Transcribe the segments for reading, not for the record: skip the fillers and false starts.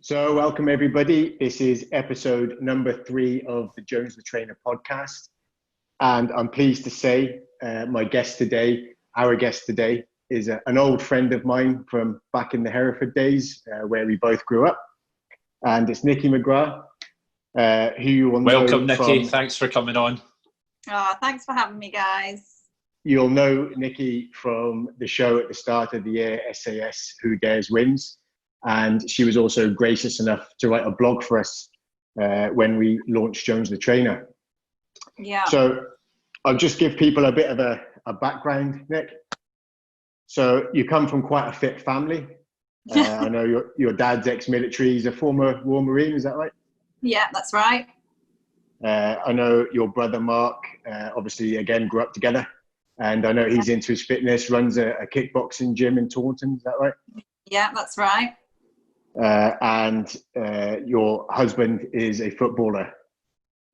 So welcome everybody. This is episode number 3 of the Jones the Trainer podcast. And I'm pleased to say our guest today is an old friend of mine from back in the Hereford days where we both grew up. And it's Nikki McGrath, who you will know. Welcome, Nikki. Thanks for coming on. Oh, thanks for having me, guys. You'll know Nikki from the show at the start of the year, SAS Who Dares Wins. And she was also gracious enough to write a blog for us when we launched Jones the Trainer. Yeah. So I'll just give people a bit of a background, Nick. So you come from quite a fit family. I know your dad's ex-military. He's a former Royal Marine, is that right? Yeah, that's right. I know your brother Mark, obviously, again, grew up together. And I know he's into his fitness, runs a kickboxing gym in Taunton, is that right? Yeah, that's right. And your husband is a footballer.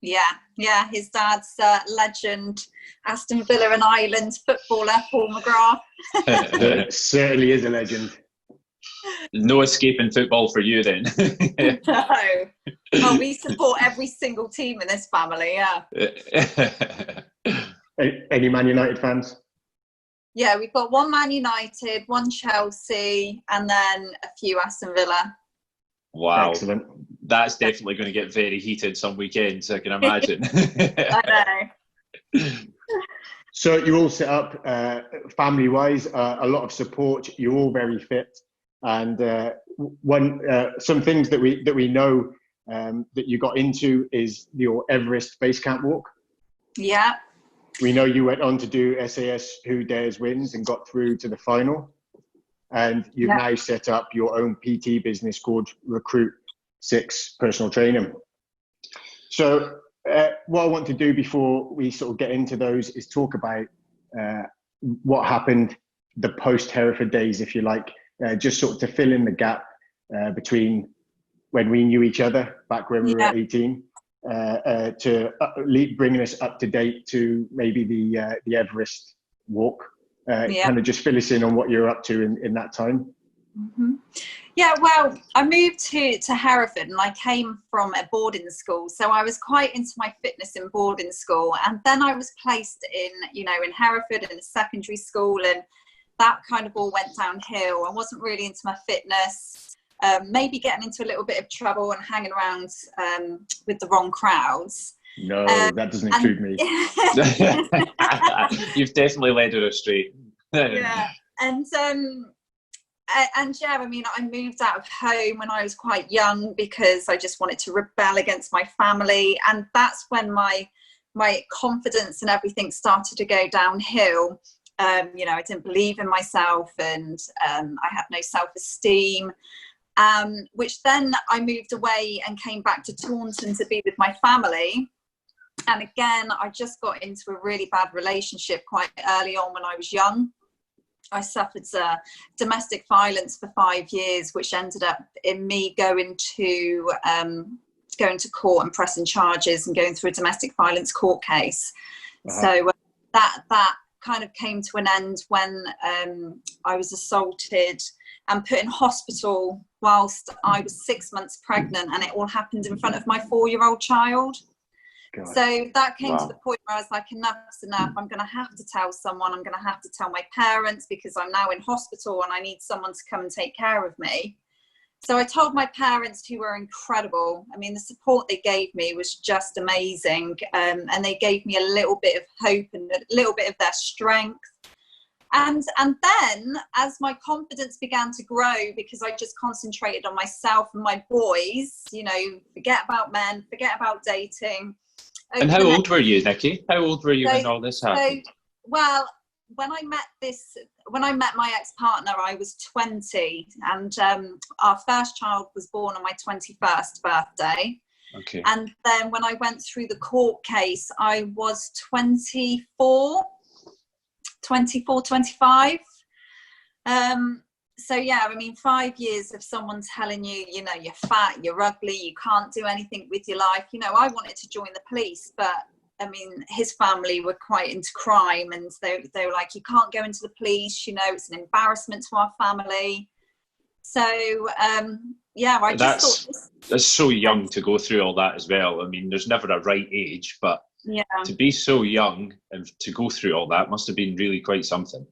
Yeah. His dad's legend, Aston Villa and Ireland footballer, Paul McGrath. Certainly is a legend. No escaping football for you then. No. Well, we support every single team in this family, yeah. Any Man United fans? Yeah, we've got one Man United, one Chelsea, and then a few Aston Villa. Wow. Excellent. That's definitely going to get very heated some weekends, I can imagine. I know. So you're all set up family-wise, a lot of support. You're all very fit, and some things that we know that you got into is your Everest base camp walk. Yeah. We know you went on to do SAS Who Dares Wins and got through to the final. And you've now set up your own PT business called Recruit 6 Personal Training. So what I want to do before we sort of get into those is talk about what happened the post-Hereford days, if you like, just sort of to fill in the gap between when we knew each other back when we were 18 to bringing us up to date to maybe the Everest walk. Kind of just fill us in on what you're up to in that time. Mm-hmm. Yeah, well, I moved to Hereford and I came from a boarding school. So I was quite into my fitness in boarding school. And then I was placed in Hereford in a secondary school, and that kind of all went downhill. I wasn't really into my fitness, maybe getting into a little bit of trouble and hanging around with the wrong crowds. No, that doesn't include me. You've definitely led her astray. Yeah, and yeah, I mean, I moved out of home when I was quite young because I just wanted to rebel against my family, and that's when my confidence and everything started to go downhill. I didn't believe in myself, and I had no self-esteem. Which then I moved away and came back to Taunton to be with my family. And again, I just got into a really bad relationship quite early on when I was young. I suffered domestic violence for 5 years, which ended up in me going to court and pressing charges and going through a domestic violence court case. Uh-huh. So that kind of came to an end when I was assaulted and put in hospital whilst I was 6 months pregnant, and it all happened in front of my 4-year-old child. God. So that came to the point where I was like, enough's enough. I'm going to have to tell someone. I'm going to have to tell my parents because I'm now in hospital and I need someone to come and take care of me. So I told my parents, who were incredible. I mean, the support they gave me was just amazing. And they gave me a little bit of hope and a little bit of their strength. And then as my confidence began to grow, because I just concentrated on myself and my boys, forget about men, forget about dating. And how old were you, Nikki? How old were you when all this happened? Well, when I met my ex-partner, I was 20, and our first child was born on my 21st birthday. Okay. And then when I went through the court case, I was 24, 25. So yeah, I mean, 5 years of someone telling you, you're fat, you're ugly, you can't do anything with your life. I wanted to join the police, but I mean, his family were quite into crime, and they were like, you can't go into the police, it's an embarrassment to our family. So yeah, I just thought that's so young to go through all that as well. I mean, there's never a right age, but yeah, to be so young and to go through all that must have been really quite something.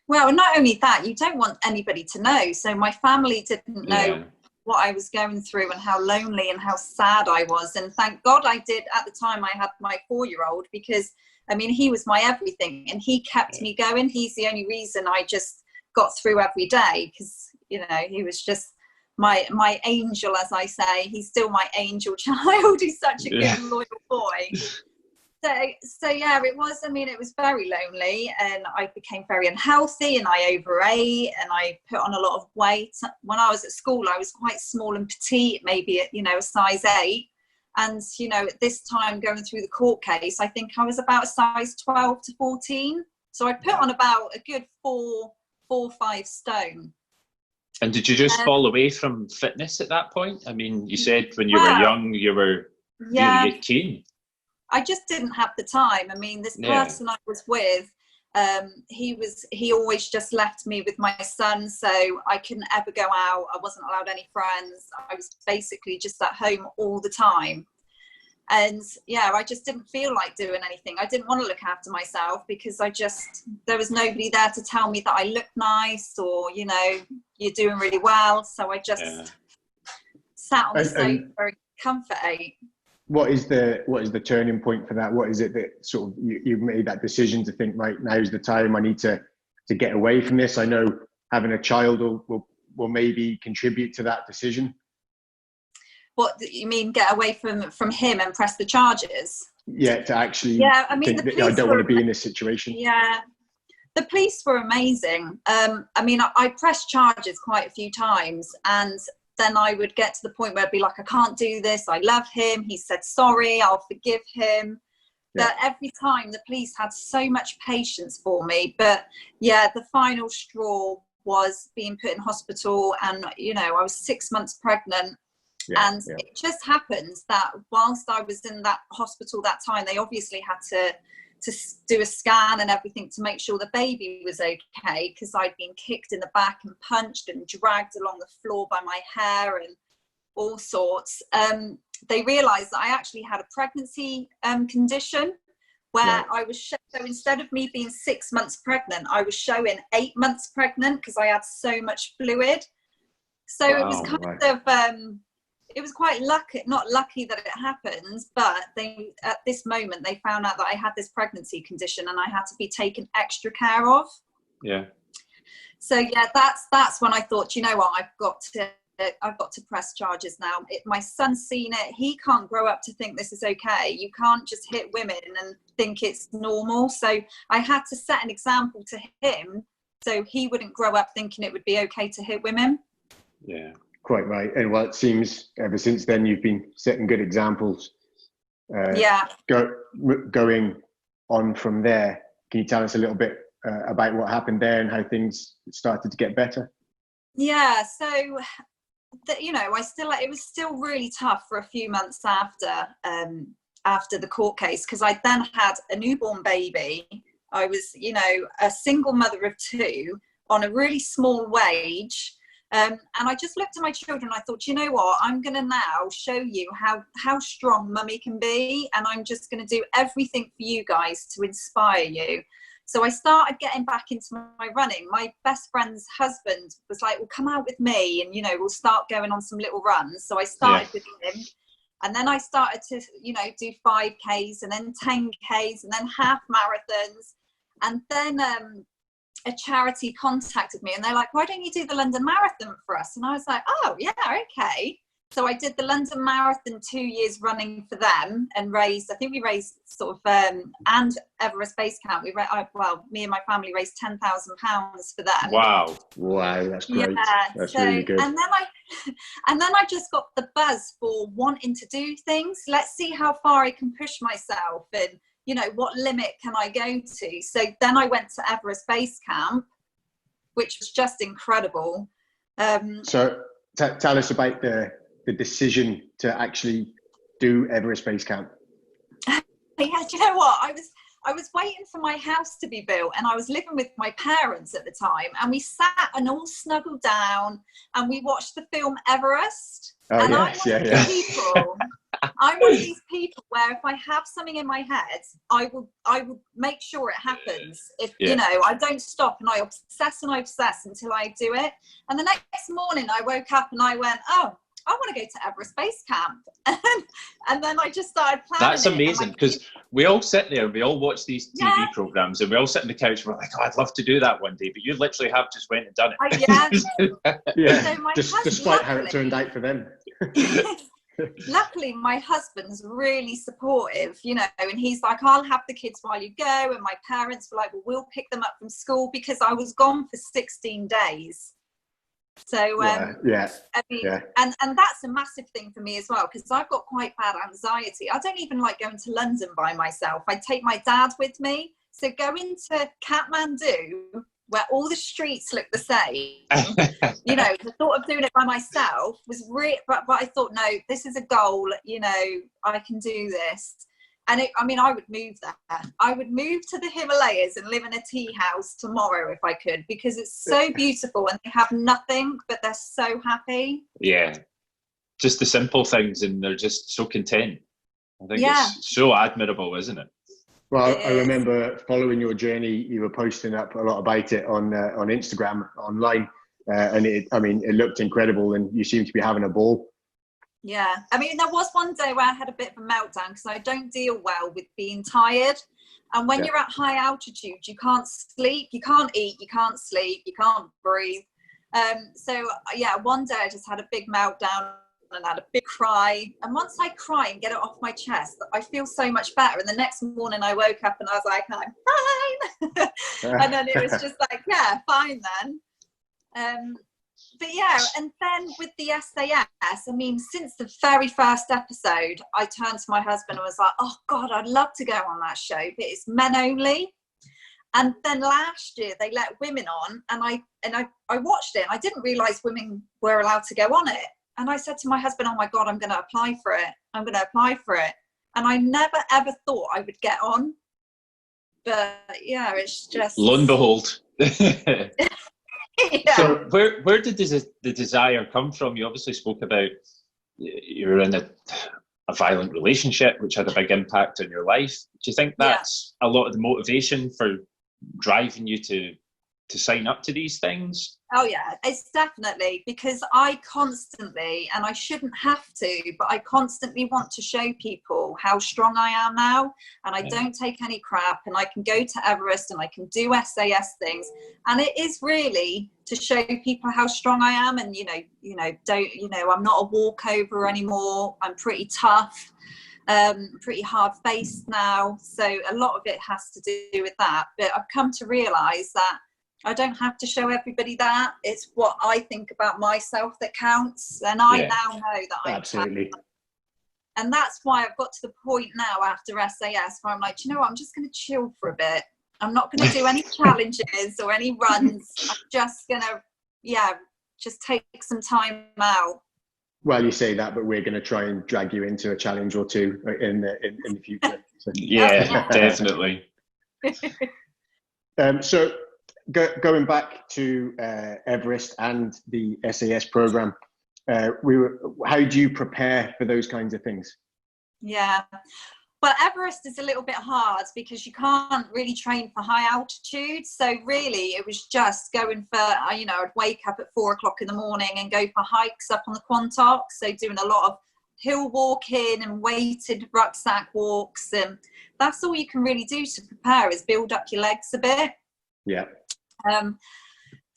well, not only that, you don't want anybody to know. So my family didn't know Yeah. what I was going through and how lonely and how sad I was. And thank God I did. At the time I had my 4-year-old, because I mean, he was my everything and he kept me going. He's the only reason I just got through every day, because, you know, he was just my angel, as I say. He's still my angel child. He's such a good, loyal boy. So yeah, it was, I mean, it was very lonely, and I became very unhealthy, and I overate, and I put on a lot of weight. When I was at school, I was quite small and petite, maybe at, you know, a size 8. And, you know, at this time going through the court case, I think I was about a size 12 to 14. So I put on about a good 4 or 5 stone. And did you just fall away from fitness at that point? I mean, you said when you were young, you were really keen. I just didn't have the time. I mean, this person I was with, he always just left me with my son, so I couldn't ever go out. I wasn't allowed any friends. I was basically just at home all the time. And yeah, I just didn't feel like doing anything. I didn't want to look after myself, because there was nobody there to tell me that I looked nice, or, you know, you're doing really well. So I just sat on the sofa, very comfort ate. What is the turning point for that? What is it that sort of you made that decision to think, right, now's the time, I need to get away from this? I know having a child will maybe contribute to that decision. What you mean, get away from him and press the charges? Yeah, to actually. Yeah, I mean, I don't want to be in this situation. Yeah, the police were amazing. I mean, I pressed charges quite a few times, and then I would get to the point where I'd be like, I can't do this. I love him. He said sorry. I'll forgive him. But every time the police had so much patience for me. But yeah, the final straw was being put in hospital, and, you know, I was 6 months pregnant. It just happens that whilst I was in that hospital that time, they obviously had to do a scan and everything to make sure the baby was okay, because I'd been kicked in the back and punched and dragged along the floor by my hair and all sorts. They realised that I actually had a pregnancy condition where I was so instead of me being 6 months pregnant, I was showing 8 months pregnant, because I had so much fluid. So it was kind of it was quite not lucky that it happened, but at this moment they found out that I had this pregnancy condition and I had to be taken extra care of. Yeah. So yeah, that's when I thought, you know what, I've got to press charges now. My son's seen it. He can't grow up to think this is okay. You can't just hit women and think it's normal. So I had to set an example to him, so he wouldn't grow up thinking it would be okay to hit women. Yeah. Quite right. And well, it seems ever since then you've been setting good examples. Going on from there, can you tell us a little bit about what happened there and how things started to get better? Yeah, so you know, it was still really tough for a few months after the court case, because I then had a newborn baby. I was, you know, a single mother of 2 on a really small wage. And I just looked at my children. I thought, you know what, I'm going to now show you how strong mummy can be. And I'm just going to do everything for you guys to inspire you. So I started getting back into my running. My best friend's husband was like, well, come out with me and, you know, we'll start going on some little runs. So I started with him. And then I started to, you know, do 5Ks and then 10Ks and then half marathons. And then a charity contacted me and they're like, why don't you do the London Marathon for us? And I was like, oh yeah, okay. So I did the London Marathon 2 years running for them and we raised sort of and Everest Base Camp, me and my family raised £10,000 for them. Wow, that's great. That's really good. And then I just got the buzz for wanting to do things. Let's see how far I can push myself, and, you know, what limit can I go to? So then I went to Everest Base Camp, which was just incredible. So tell us about the decision to actually do Everest Base Camp. Yeah, do you know what? I was waiting for my house to be built, and I was living with my parents at the time, and we sat and all snuggled down and we watched the film Everest. Oh, and yes, I'm one of these people where if I have something in my head, I will make sure it happens. If you know, I don't stop, and I obsess until I do it. And the next morning I woke up and I went, oh, I want to go to Everest Base Camp. And then I just started planning. That's amazing, because we all sit there, we all watch these TV programs, and we all sit on the couch and we're like, oh, I'd love to do that one day. But you literally have just went and done it. So despite how it turned out for them. Luckily, my husband's really supportive, you know, and he's like, I'll have the kids while you go. And my parents were like, well, we'll pick them up from school, because I was gone for 16 days. So, I mean, and that's a massive thing for me as well, because I've got quite bad anxiety. I don't even like going to London by myself. I take my dad with me. So going to Kathmandu, where all the streets look the same, you know, the thought of doing it by myself was but I thought, no, this is a goal, you know, I can do this. And I mean, I would move there. I would move to the Himalayas and live in a tea house tomorrow if I could, because it's so beautiful and they have nothing, but they're so happy. Yeah. Just the simple things, and they're just so content. I think it's so admirable, isn't it? Well, I remember following your journey. You were posting up a lot about it on Instagram, online. And it looked incredible, and you seemed to be having a ball. Yeah, I mean, there was one day where I had a bit of a meltdown, because I don't deal well with being tired. And when you're at high altitude, you can't sleep, you can't eat, you can't sleep, you can't breathe. One day I just had a big meltdown and had a big cry. And once I cry and get it off my chest, I feel so much better. And the next morning I woke up and I was like, I'm fine. And then it was just like, yeah, fine then. But yeah, and then with the SAS, I mean, since the very first episode, I turned to my husband and was like, oh God, I'd love to go on that show, but it's men only. And then last year they let women on, and I watched it, and I didn't realise women were allowed to go on it. And I said to my husband, oh my God, I'm going to apply for it. I'm going to apply for it. And I never ever thought I would get on. But yeah, it's just... Lo and behold. Yeah. So where did the desire come from? You obviously spoke about you were in a violent relationship, which had a big impact on your life. Do you think that's a lot of the motivation for driving you to sign up to these things? Oh yeah, it's definitely, because I constantly, and I shouldn't have to, but I constantly want to show people how strong I am now, and I don't take any crap, and I can go to Everest and I can do SAS things, and it is really to show people how strong I am. And I'm not a walkover anymore. I'm pretty tough, pretty hard-faced now, so a lot of it has to do with that. But I've come to realize that I don't have to show everybody that. It's what I think about myself that counts. And I now know that I absolutely can. And that's why I've got to the point now after SAS where I'm like, you know what, I'm just going to chill for a bit. I'm not going to do any challenges or any runs. I'm just going to, just take some time out. Well, you say that, but we're going to try and drag you into a challenge or two in the future. So. Yeah, definitely. So going back to Everest and the SAS program, how do you prepare for those kinds of things? Yeah, well, Everest is a little bit hard because you can't really train for high altitude. So really it was just going for, I'd wake up at 4 o'clock in the morning and go for hikes up on the Quantock. So doing a lot of hill walking and weighted rucksack walks. And that's all you can really do to prepare, is build up your legs a bit. Yeah.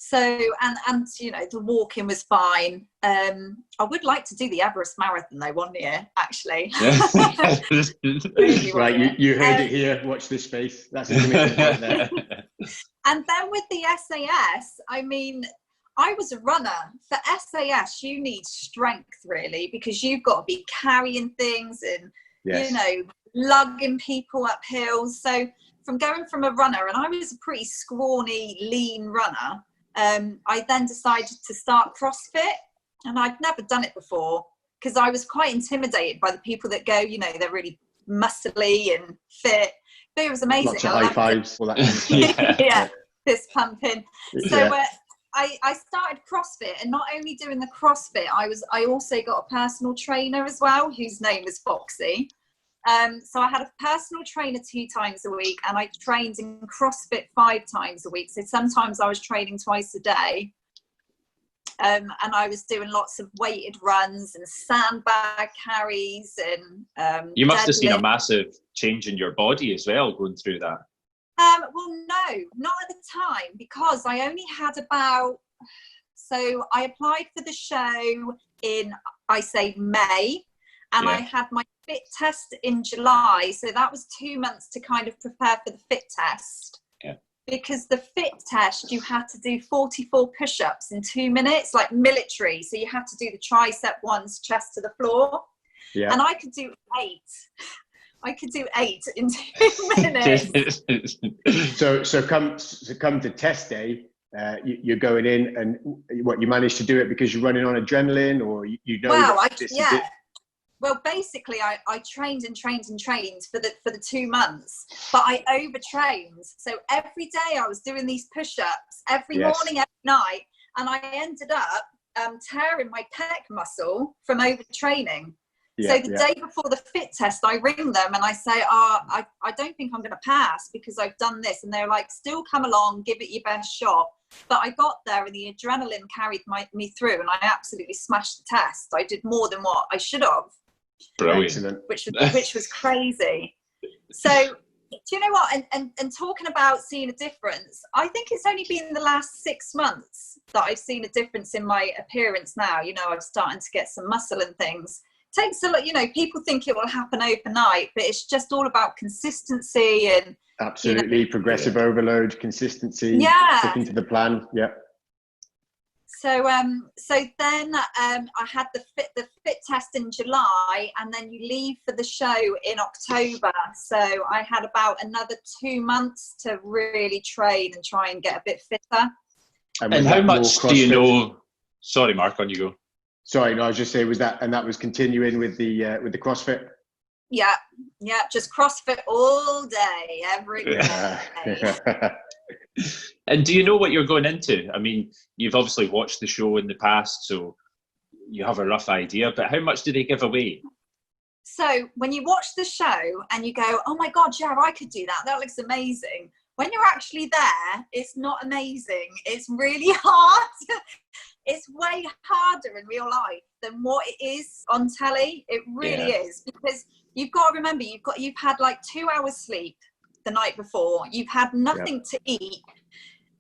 So the walking was fine. I would like to do the Everest Marathon though one year, actually. Really right, you heard it here. Watch this space. That's a commitment right there. And then with the SAS, I mean, I was a runner. For SAS, you need strength really, because you've got to be carrying things and lugging people up hills. So from going from a runner, and I was a pretty scrawny, lean runner, I then decided to start CrossFit, and I'd never done it before because I was quite intimidated by the people that go, they're really muscly and fit. But it was amazing. Lots of high fives, all that kind of stuff. Yeah, fist pumping. So Yeah. I started CrossFit, and not only doing the CrossFit, I also got a personal trainer as well, whose name is Foxy. So I had a personal trainer 2 times a week, and I trained in CrossFit 5 times a week. So sometimes I was training twice a day. And I was doing lots of weighted runs and sandbag carries and you must have seen a deadlift. massive change in your body as well going through that. Well, no, not at the time, because I only had so I applied for the show in, I say May, and I had my fit test in July. So that was 2 months to kind of prepare for the fit test. Yeah. Because the fit test, you had to do 44 push-ups in 2 minutes, like military. So you had to do the tricep ones, chest to the floor. Yeah. And I could do 8. I could do 8 in 2 minutes. So come to test day, you're going in, and what, you managed to do it because you're running on adrenaline, or you know? Well, Well, basically, I trained and trained and trained for the 2 months, but I overtrained. So every day I was doing these push-ups, every morning, every night, and I ended up tearing my pec muscle from overtraining. So the day before the fit test, I ring them and I say, I don't think I'm going to pass because I've done this. And they're like, still come along, give it your best shot. But I got there and the adrenaline carried me through, and I absolutely smashed the test. I did more than what I should have. Brilliant. Which was crazy. So do you know what? And talking about seeing a difference, I think it's only been the last 6 months that I've seen a difference in my appearance now. You know, I'm starting to get some muscle and things. Takes a lot, you know, people think it will happen overnight, but it's just all about consistency and absolutely, you know, progressive overload, consistency, sticking to the plan. So then I had the fit test in July, and then you leave for the show in October. So I had about another 2 months to really train and try and get a bit fitter. And how much do you know? Sorry, Mark, on you go. Sorry, no, I was just saying, that was continuing with the CrossFit? Yeah, just CrossFit all day, every day. And do you know what you're going into? I mean, you've obviously watched the show in the past, so you have a rough idea, but how much do they give away? So when you watch the show and you go, oh my God, yeah, I could do that. That looks amazing. When you're actually there, it's not amazing. It's really hard. It's way harder in real life than what it is on telly. It really is, because you've got to remember, you've had like 2 hours sleep the night before. You've had nothing to eat.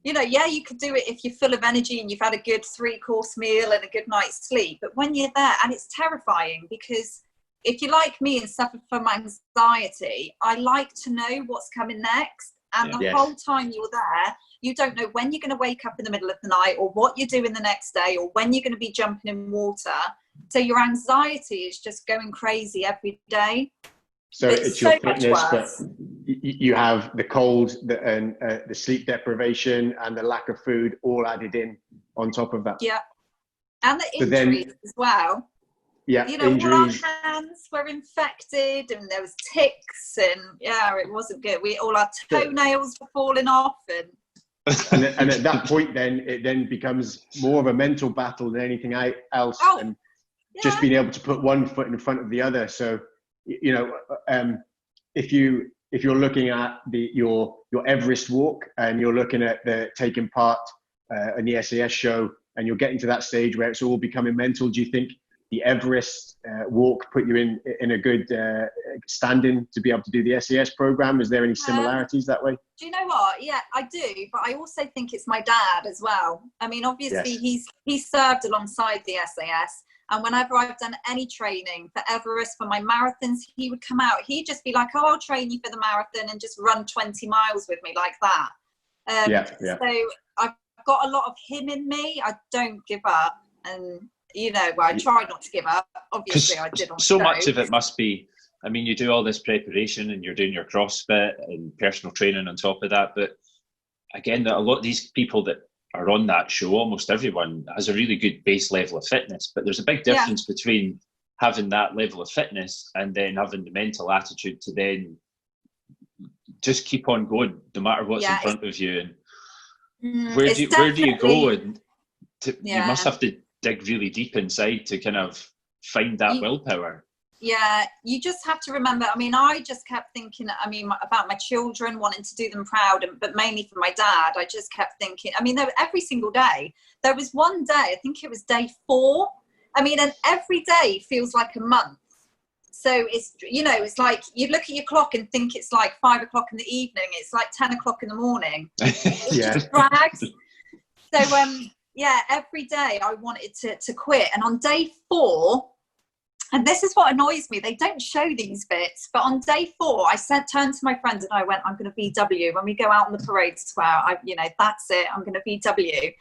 You know, you could do it if you're full of energy and you've had a good 3-course meal and a good night's sleep. But when you're there, and it's terrifying, because if you're like me and suffer from anxiety, I like to know what's coming next. And the whole time you're there, you don't know when you're going to wake up in the middle of the night, or what you're doing the next day, or when you're going to be jumping in water. So your anxiety is just going crazy every day. So it's your fitness, but you have the cold and the sleep deprivation and the lack of food all added in on top of that. Yeah. And the injuries as well. Yeah, you know, injuries. All our hands were infected, and there was ticks, and it wasn't good. All our toenails were falling off, and at that point, then it then becomes more of a mental battle than anything else, and just being able to put one foot in front of the other. So, you know, if you're looking at your Everest walk, and you're looking at taking part in the SAS show, and you're getting to that stage where it's all becoming mental, do you think the Everest walk put you in a good standing to be able to do the SAS program? Is there any similarities that way? Do you know what? Yeah, I do. But I also think it's my dad as well. I mean, obviously he's served alongside the SAS. And whenever I've done any training for Everest, for my marathons, he would come out. He'd just be like, oh, I'll train you for the marathon and just run 20 miles with me like that. So I've got a lot of him in me. I don't give up. And you know, I try not to give up. Obviously, I did on so the much of it must be, I mean, you do all this preparation and you're doing your CrossFit and personal training on top of that. But again, a lot of these people that are on that show, almost everyone has a really good base level of fitness. But there's a big difference between having that level of fitness and then having the mental attitude to then just keep on going no matter what's in front of you. And where do you go? And you must have to dig really deep inside to kind of find that willpower. Yeah, you just have to remember, I mean, I just kept thinking, I mean, about my children, wanting to do them proud, but mainly for my dad. I just kept thinking, I mean, every single day, there was one day, I think it was day 4. I mean, and every day feels like a month. So it's, you know, it's like you look at your clock and think it's like 5 o'clock in the evening. It's like 10 o'clock in the morning. It just drags. So, yeah, every day I wanted to quit. And on day 4, and this is what annoys me, they don't show these bits, but on day 4, I turned to my friends and I went, I'm going to VW. When we go out on the parade square, you know, that's it, I'm going to VW.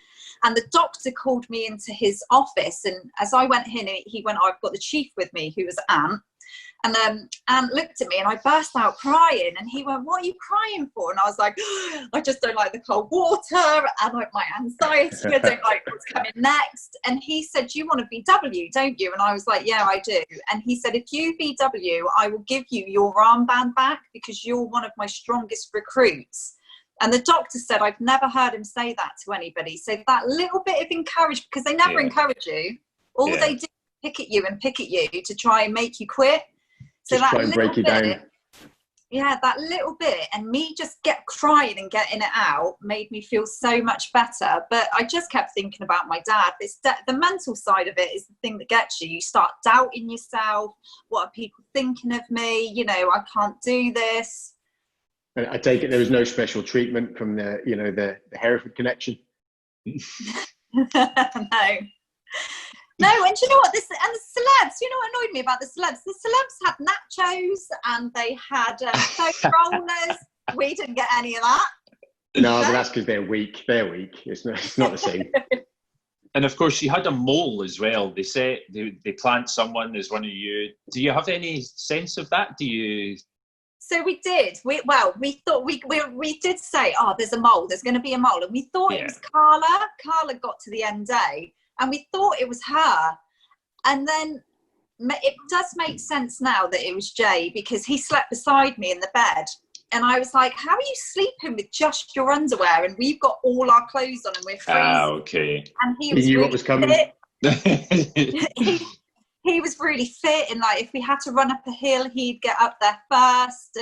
And the doctor called me into his office. And as I went in, he went, I've got the chief with me, who was Ant. And Ant looked at me and I burst out crying. And he went, what are you crying for? And I was like, I just don't like the cold water. And like my anxiety, I don't like what's coming next. And he said, you want to VW, don't you? And I was like, yeah, I do. And he said, if you VW, I will give you your armband back because you're one of my strongest recruits. And the doctor said, I've never heard him say that to anybody. So that little bit of encouragement, because they never encourage you. All they do is pick at you to try and make you quit. So just try and break you down. Yeah, that little bit, and me just crying and getting it out made me feel so much better. But I just kept thinking about my dad. The mental side of it is the thing that gets you. You start doubting yourself. What are people thinking of me? You know, I can't do this. And I take it there was no special treatment from the Hereford connection. No, and you know what? The celebs, you know what annoyed me about the celebs? The celebs had nachos and they had foam rollers. We didn't get any of that. No, but that's because they're weak. They're weak. It's not the same. And of course, you had a mole as well. They say they plant someone as one of you. Do you have any sense of that? Do you? So we did. We thought we did say, oh, there's a mole. There's going to be a mole, and we thought it was Carla. Carla got to the end day. And we thought it was her. And then it does make sense now that it was Jay, because he slept beside me in the bed. And I was like, how are you sleeping with just your underwear? And we've got all our clothes on and we're freezing. Okay. And he was knew really what was coming. he was really fit. And like, if we had to run up a hill, he'd get up there first.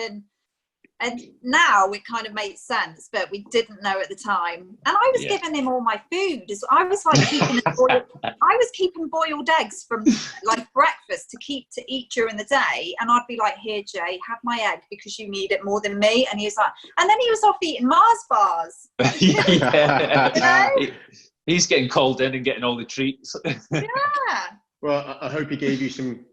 And now it kind of made sense, but we didn't know at the time. And I was giving him all my food. I was like keeping boiled eggs from like breakfast to eat during the day. And I'd be like, here, Jay, have my egg because you need it more than me. And he was like, and then he was off eating Mars bars. You know? He's getting called in and getting all the treats. Yeah. Well, I hope he gave you some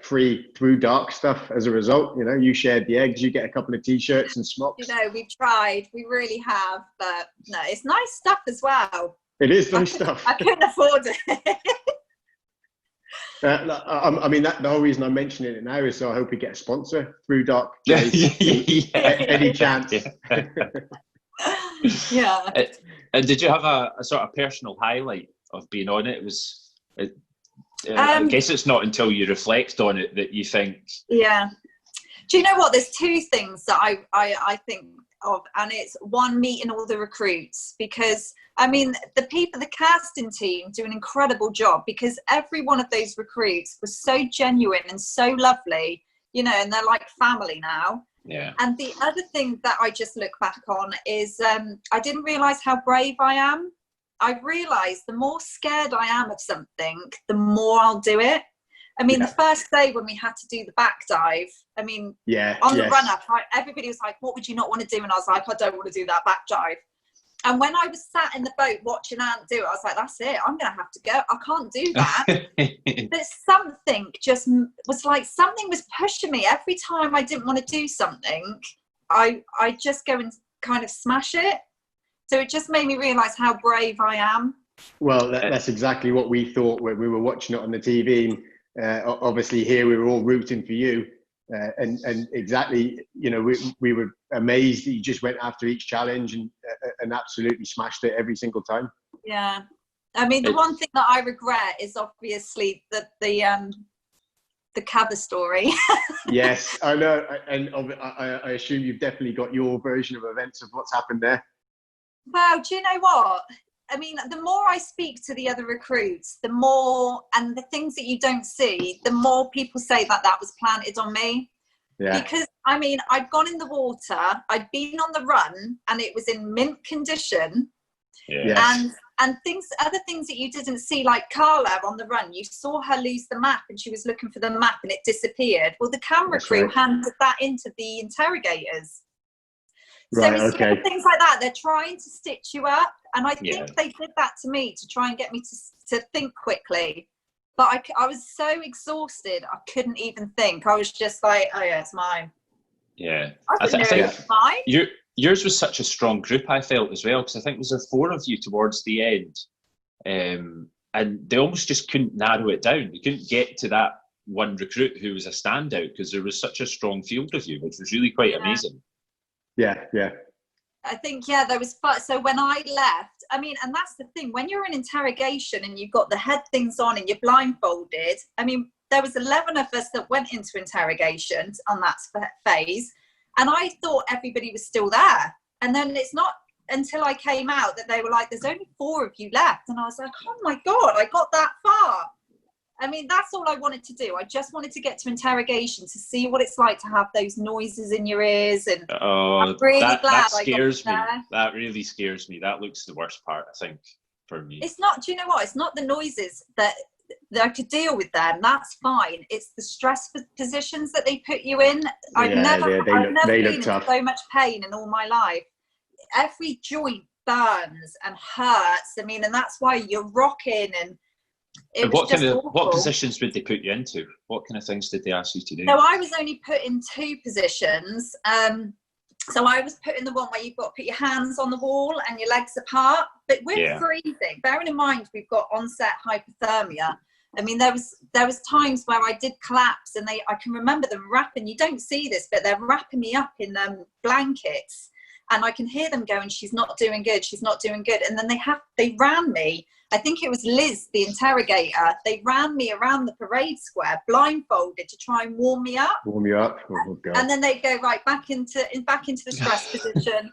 free Through Dark stuff as a result. You know, you shared the eggs, you get a couple of t-shirts and smocks. You know, we've tried, we really have, but no, it's nice stuff as well. It is nice stuff. I couldn't afford it. I mean, the whole reason I'm mentioning it now is so I hope we get a sponsor. Through Dark. Any chance? Yeah. And did you have a sort of personal highlight of being on it? I guess it's not until you reflect on it that you think. Yeah. Do you know what? There's 2 things that I think of, and it's one, meeting all the recruits, because I mean the casting team do an incredible job, because every one of those recruits was so genuine and so lovely, you know, and they're like family now. Yeah. And the other thing that I just look back on is I didn't realise how brave I am. I've realised the more scared I am of something, the more I'll do it. I mean, the first day when we had to do the back dive, I mean, on the run-up, everybody was like, what would you not want to do? And I was like, I don't want to do that back dive. And when I was sat in the boat watching Ant do it, I was like, that's it. I'm going to have to go. I can't do that. But something just was like, something was pushing me. Every time I didn't want to do something, I just go and kind of smash it. So it just made me realise how brave I am. Well, that's exactly what we thought when we were watching it on the TV. Obviously, here we were all rooting for you, and exactly, you know, we were amazed that you just went after each challenge and absolutely smashed it every single time. Yeah, I mean, the one thing that I regret is obviously that the the cover story. Yes, I know. And I assume you've definitely got your version of events of what's happened there. Well, do you know what? I mean, the more I speak to the other recruits, the more, and the things that you don't see, the more people say that that was planted on me. Yeah. Because, I mean, I'd gone in the water, I'd been on the run, and it was in mint condition. Yeah. Yes. And other things that you didn't see, like Carla on the run, you saw her lose the map and she was looking for the map and it disappeared. Well, the camera crew handed that into the interrogators. Right, So it's okay. things like that. They're trying to stitch you up. And I think they did that to me to try and get me to think quickly. But I was so exhausted, I couldn't even think. I was just like, oh yeah, it's mine. Yeah. I think it's mine. Yours was such a strong group, I felt, as well, because I think there was 4 of you towards the end. And they almost just couldn't narrow it down. They couldn't get to that one recruit who was a standout because there was such a strong field of you, which was really quite amazing. Yeah, yeah. I think, there was fun. So when I left, I mean, and that's the thing, when you're in interrogation and you've got the head things on and you're blindfolded, I mean, there was 11 of us that went into interrogation on that phase. And I thought everybody was still there. And then it's not until I came out that they were like, there's only 4 of you left. And I was like, oh my God, I got that far. I mean, that's all I wanted to do. I just wanted to get to interrogation to see what it's like to have those noises in your ears. And I'm really glad that scares I got me. there. That really scares me. That looks the worst part, I think, for me. It's not, do you know what? It's not the noises that I could deal with them. That's fine. It's the stress positions that they put you in. I've never been in so much pain in all my life. Every joint burns and hurts. I mean, and that's why you're rocking and what positions would they put you into? What kind of things did they ask you to do? So I was only put in 2 positions. So I was put in the one where you've got to put your hands on the wall and your legs apart, but we're freezing. Bearing in mind we've got onset hypothermia. I mean, there was times where I did collapse, and I can remember them wrapping. You don't see this, but they're wrapping me up in blankets, and I can hear them going, "She's not doing good. She's not doing good." And then they ran me. I think it was Liz, the interrogator. They ran me around the parade square, blindfolded, to try and warm me up. Warm you up. Oh, God. And then they go right back into the stress position.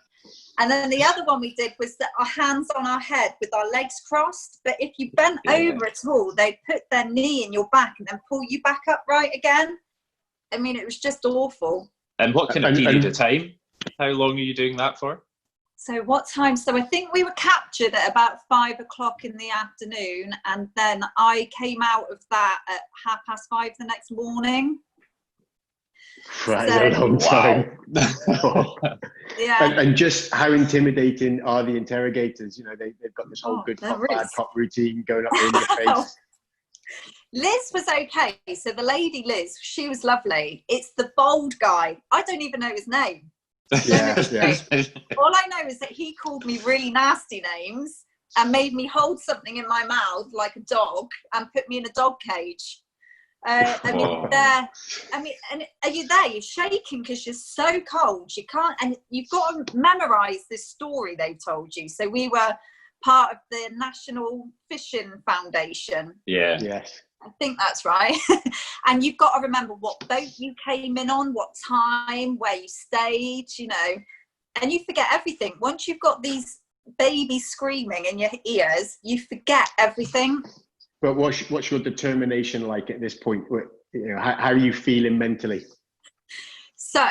And then the other one we did was our hands on our head with our legs crossed. But if you bent over at all, they'd put their knee in your back and then pull you back up right again. I mean, it was just awful. And what kind of period of time? How long are you doing that for? So what time? So I think we were captured at about 5 o'clock in the afternoon. And then I came out of that at 5:30 the next morning. Right, a long time. Wow. Yeah. And just how intimidating are the interrogators? You know, they've got this whole good cop, bad cop routine going up in your face. Liz was okay. So the lady Liz, she was lovely. It's the bold guy. I don't even know his name. Yeah. All I know is that he called me really nasty names and made me hold something in my mouth like a dog and put me in a dog cage. And are you there? You're shaking because you're so cold. You can't, and you've got to memorize this story they've told you. So we were part of the National Fishing Foundation. Yeah. Yes. I think that's right. And you've got to remember what boat you came in on, what time, where you stayed, you know, and you forget everything. Once you've got these babies screaming in your ears, you forget everything. But what's your determination like at this point? You know, how are you feeling mentally? So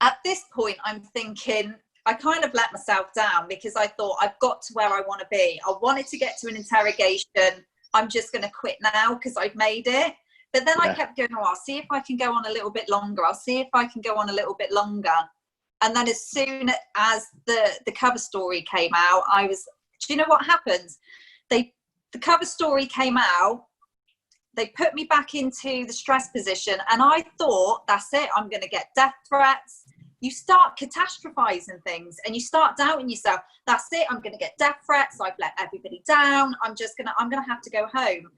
at this point, I'm thinking, I kind of let myself down because I thought I've got to where I want to be. I wanted to get to an interrogation. I'm just going to quit now because I've made it. But then I kept going, I'll see if I can go on a little bit longer. I'll see if I can go on a little bit longer. And then as soon as the cover story came out, do you know what happened? The cover story came out, they put me back into the stress position, and I thought, that's it, I'm going to get death threats. You start catastrophizing things and you start doubting yourself. That's it, I'm going to get death threats. I've let everybody down. I'm going to have to go home.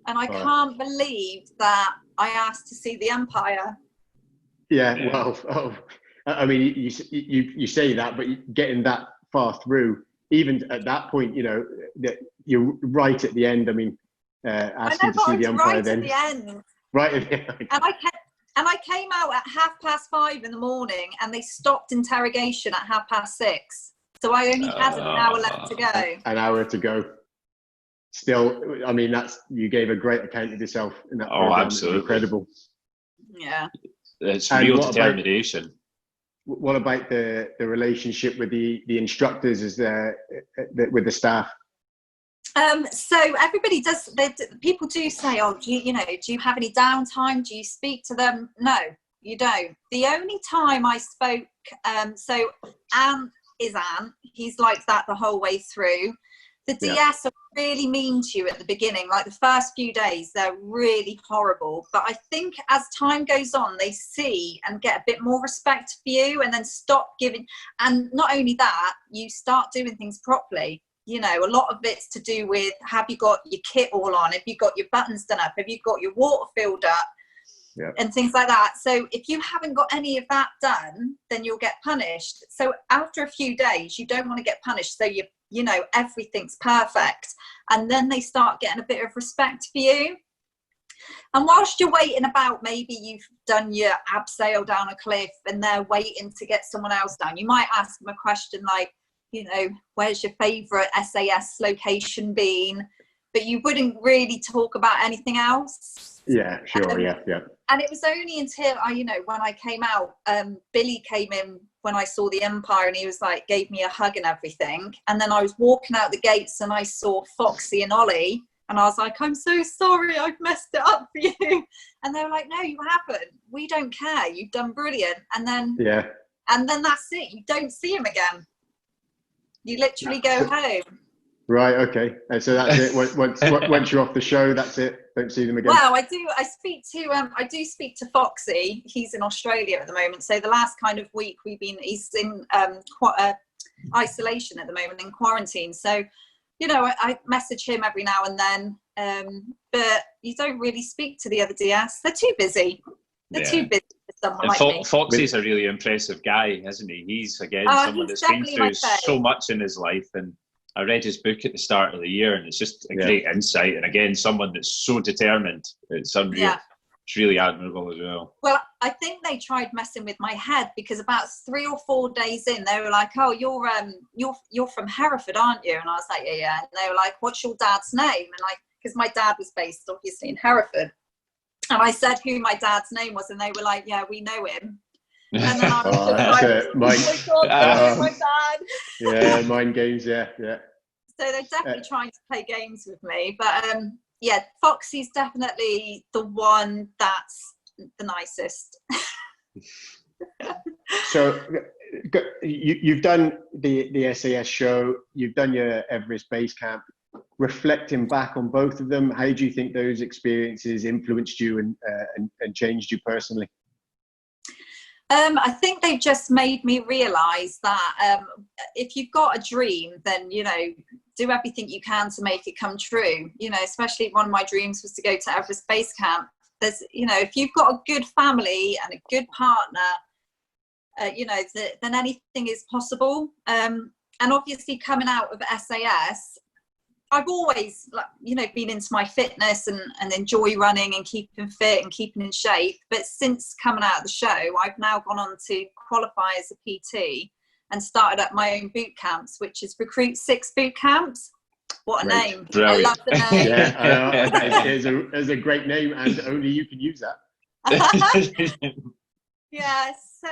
And I can't believe that I asked to see the Empire. Yeah. Well, I mean, you say that, but getting that far through, even at that point, you know, that you're right at the end. I mean, asking to see the Empire right then. at the end. Right. And I came out at 5:30 in the morning, and they stopped interrogation at 6:30. So I only had an hour left to go. An hour to go. Still, I mean, you gave a great account of yourself in that program. Absolutely. Incredible. Yeah. It's real determination. What about the relationship with the instructors with the staff? So everybody does. People do say, "Oh, do you have any downtime? Do you speak to them?" No, you don't. The only time I spoke, so Anne is Anne. He's like that the whole way through. The DS are really mean to you at the beginning. Like the first few days, they're really horrible. But I think as time goes on, they see and get a bit more respect for you, and then stop giving. And not only that, you start doing things properly. A lot of it's to do with, have you got your kit all on? Have you got your buttons done up? Have you got your water filled up? Yeah. And things like that. So if you haven't got any of that done, then you'll get punished. So after a few days, you don't want to get punished. So everything's perfect. And then they start getting a bit of respect for you. And whilst you're waiting about, maybe you've done your abseil down a cliff and they're waiting to get someone else down, you might ask them a question like, where's your favourite SAS location been? But you wouldn't really talk about anything else. Yeah, sure, yeah. And it was only until when I came out, Billy came in when I saw the Empire, and he was like, gave me a hug and everything. And then I was walking out the gates and I saw Foxy and Ollie, and I was like, I'm so sorry, I've messed it up for you. And they were like, no, you haven't. We don't care. You've done brilliant. And then that's it. You don't see him again. You literally go home. Right. Okay. And so that's it. Once you're off the show, that's it. Don't see them again. Well, I do speak to Foxy. He's in Australia at the moment. So the last kind of week he's in isolation at the moment, in quarantine. So, I message him every now and then. But you don't really speak to the other DS. They're too busy. They're too busy. Foxy's a really impressive guy, isn't he? He's again someone that's been through so much in his life, and I read his book at the start of the year, and it's just a great insight. And again, someone that's so determined. It's unreal. Yeah. It's really admirable as well. Well, I think they tried messing with my head, because about 3 or 4 days in, they were like, "Oh, you're from Hereford, aren't you?" And I was like, "Yeah." And they were like, "What's your dad's name?" And because my dad was based obviously in Hereford. And I said who my dad's name was, and they were like, "Yeah, we know him." And then I was my dad. Yeah, mind games, yeah. So they're definitely trying to play games with me. But Foxy's definitely the one that's the nicest. So you've done the SAS show, you've done your Everest base camp. Reflecting back on both of them, how do you think those experiences influenced you and changed you personally? I think they've just made me realise that if you've got a dream, then do everything you can to make it come true. Especially one of my dreams was to go to Everest base camp. There's if you've got a good family and a good partner, then anything is possible. And obviously coming out of SAS, I've always been into my fitness and enjoy running and keeping fit and keeping in shape. But since coming out of the show, I've now gone on to qualify as a PT and started up my own boot camps, which is Recruit 6 boot camps. What a name. Brilliant. I love the name. Yeah, it's a great name, and only you can use that. Yeah, so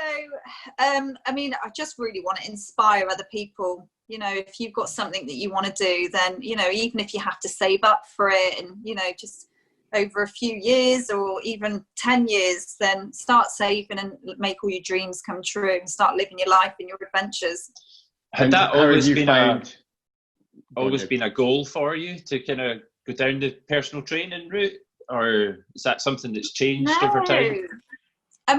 I just really want to inspire other people. If you've got something that you want to do, then even if you have to save up for it, and just over a few years or even 10 years, then start saving and make all your dreams come true and start living your life and your adventures. Had that always been a goal for you to kind of go down the personal training route, or is that something that's changed over time? I've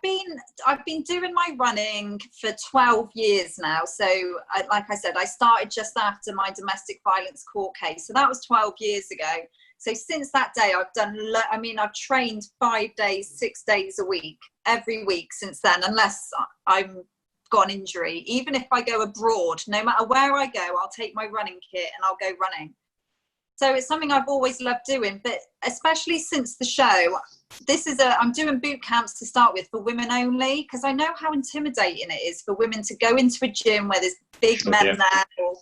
been doing my running for 12 years now. So like I said, I started just after my domestic violence court case. So that was 12 years ago. So since that day, I've trained 5 days, 6 days a week, every week since then, unless I've got an injury. Even if I go abroad, no matter where I go, I'll take my running kit and I'll go running. So it's something I've always loved doing, but especially since the show, I'm doing boot camps to start with for women only, because I know how intimidating it is for women to go into a gym where there's big men there, or,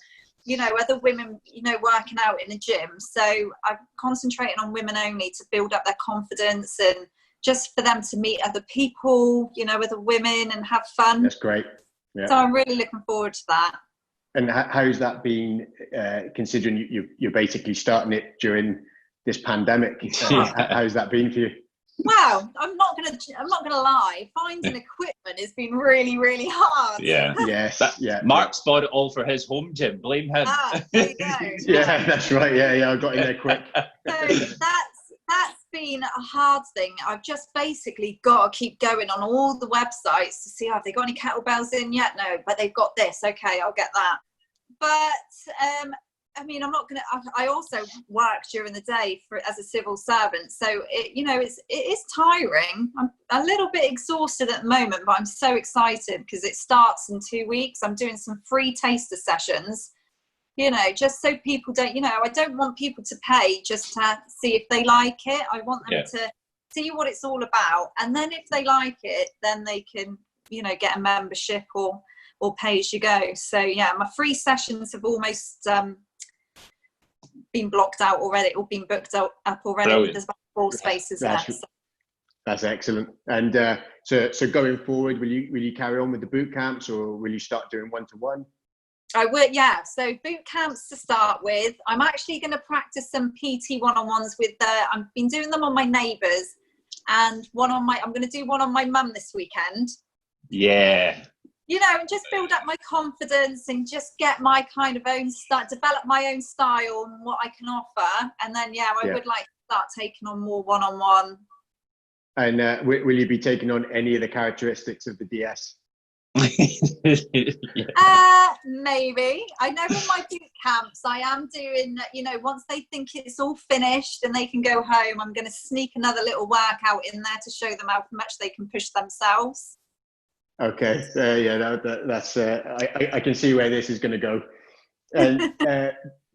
you know, other women, you know, working out in a gym. So I'm concentrating on women only to build up their confidence and just for them to meet other people, you know, other women and have fun. That's great. Yeah. So I'm really looking forward to that. And how's that been, considering you're basically starting it during this pandemic? How's that been for you? Wow, I'm not gonna lie. Finding equipment has been really, really hard. Yeah. Yes. Mark's bought it all for his home gym. Blame him. There you go. Yeah, that's right. Yeah, I got in there quick. So that's been a hard thing. I've just basically got to keep going on all the websites to see, have they got any kettlebells in yet? No, but they've got this. Okay, I'll get that. But I mean, I also work during the day as a civil servant. So, it is tiring. I'm a little bit exhausted at the moment, but I'm so excited because it starts in 2 weeks. I'm doing some free taster sessions, you know, just so people don't, you know, I don't want people to pay just to see if they like it. I want them to see what it's all about. And then if they like it, then they can, you know, get a membership or pay as you go. So, yeah, my free sessions have almost been blocked out already, or been booked up already. Brilliant. There's about 4 spaces left. That's excellent. And so going forward, will you carry on with the boot camps, or will you start doing one-to-one? I would, yeah. So boot camps to start with. I'm actually going to practice some PT one-on-ones with I've been doing them on my neighbours, and I'm going to do one on my mum this weekend. Yeah. You know, and just build up my confidence and just get my kind of own develop my own style and what I can offer. And then, I would like to start taking on more one-on-one. And will you be taking on any of the characteristics of the DS? Maybe. I know in my boot camps I am doing, you know, once they think it's all finished and they can go home, I'm going to sneak another little workout in there to show them how much they can push themselves. Okay, that's I can see where this is going to go. And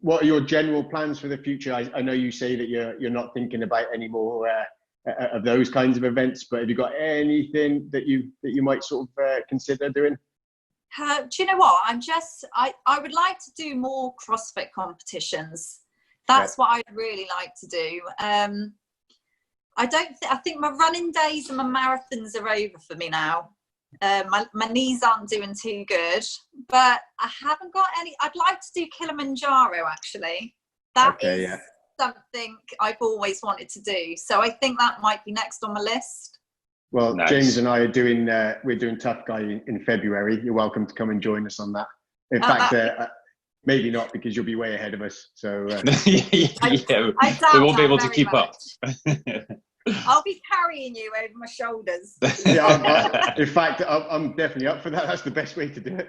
what are your general plans for the future? I know you say that you're not thinking about any more of those kinds of events, but have you got anything that you might sort of consider doing? Do you know what? I would like to do more CrossFit competitions. That's what I'd really like to do. I think my running days and my marathons are over for me now. My knees aren't doing too good, but I haven't got any. I'd like to do Kilimanjaro, actually. That is something I've always wanted to do. So I think that might be next on my list. Well, nice. James and I are doing, we're doing Tough Guy in February. You're welcome to come and join us on that. In fact, maybe not, because you'll be way ahead of us. So we won't be able to keep up. I'll be carrying you over my shoulders. In fact, I'm definitely up for that. That's the best way to do it.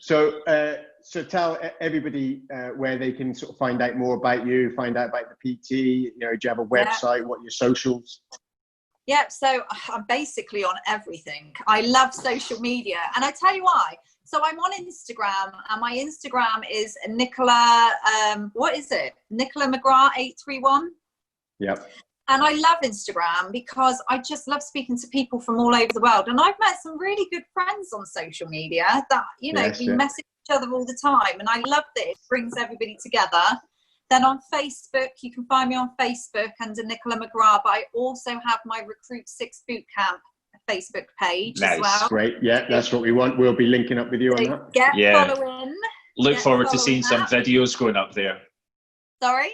So tell everybody where they can sort of find out more about you, find out about the PT. You know, do you have a website? What are your socials? Yeah, so I'm basically on everything. I love social media, and I tell you why. So I'm on Instagram, and my Instagram is Nicola. What is it? Nicola McGrath 831. Yep. And I love Instagram because I just love speaking to people from all over the world. And I've met some really good friends on social media that, you know, we message each other all the time. And I love that it brings everybody together. Then on Facebook, you can find me on Facebook under Nicola McGrath. But I also have my Recruit 6 Bootcamp Facebook page as well. Great. Yeah, that's what we want. We'll be linking up with you on that. Get following. Look forward to seeing some videos going up there. Sorry?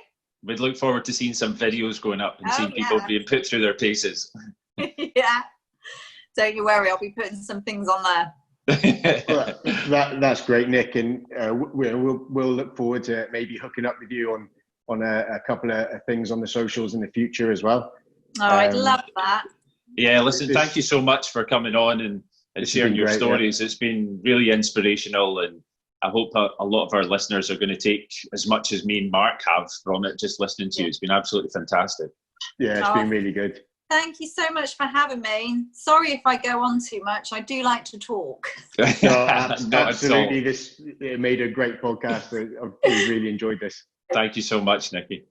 We'd look forward to seeing some videos going up and seeing people being put through their paces. Yeah. Don't you worry, I'll be putting some things on there. Well, that's great, Nick. And we'll look forward to maybe hooking up with you on a couple of things on the socials in the future as well. Oh, I'd love that. Yeah, listen, thank you so much for coming on and sharing your stories. It's been really inspirational, and I hope a lot of our listeners are going to take as much as me and Mark have from it, just listening to you. It's been absolutely fantastic. Yeah, it's been really good. Thank you so much for having me. Sorry if I go on too much. I do like to talk. No, absolutely. It made a great podcast. I really enjoyed this. Thank you so much, Nikki.